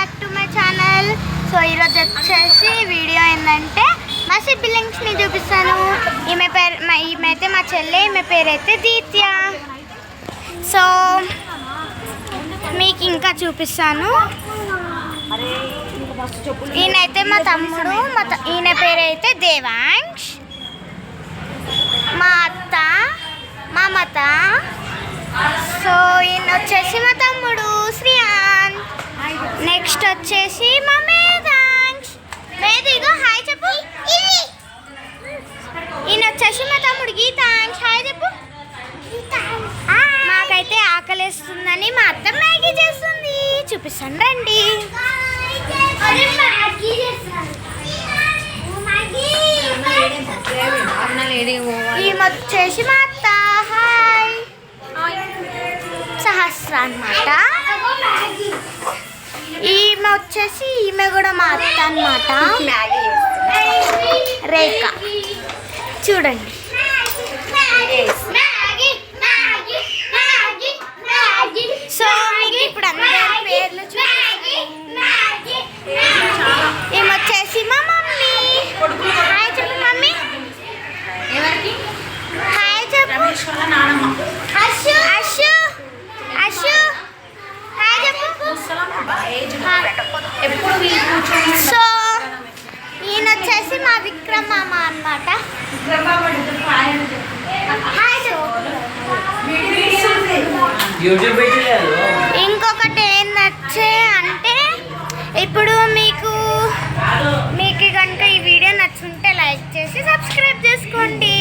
Back to my channel. So ఈరోజు వచ్చేసి video ఏంటంటే మా సిబ్లింగ్స్ని చూపిస్తాను. ఈమె అయితే మా చెల్లె, ఈమె పేరైతే దీత్య. సో మీకు ఇంకా చూపిస్తాను. ఈయనైతే మా తమ్ముడు, ఈయన పేరైతే దేవాంష్. మా అత్త, మా మత. సో ఈయన వచ్చేసి మా తమ్ముడు శ్రీయాన్. నెక్స్ట్ వచ్చేసి మా మేధాంష్. మేధిగో హాయ్ చెప్పు. ఈయన వచ్చేసి మా తమ్ముడు గీతాంష్. హాయ్ చెప్పు. మాకైతే ఆకలిస్తుందని మా అత్త మ్యాగీ చేస్తుంది. చూపిస్తాను రండి. ఈమె వచ్చేసి మా అత్త. హాయ్. సహస్ర అన్నమాట. ఈమె వచ్చేసి ఈమె కూడా మా అత్త అన్నమాట. రేఖ చూడండి. సో మీకు ఇప్పుడు అందరి పేర్లు ఈమె వచ్చేసి మా మమ్మీ. హాయ్ చెప్పు మమ్మీ. హాయ్ చెప్పు. అశు అశు అశు హాయ్ చెప్పు. సో ఈయన వచ్చేసి మా విక్రమ్ మామ అన్నమాట. ఇంకొకటి ఏంటంటే ఇప్పుడు మీకు కనుక ఈ వీడియో నచ్చుంటే లైక్ చేసి సబ్స్క్రైబ్ చేసుకోండి.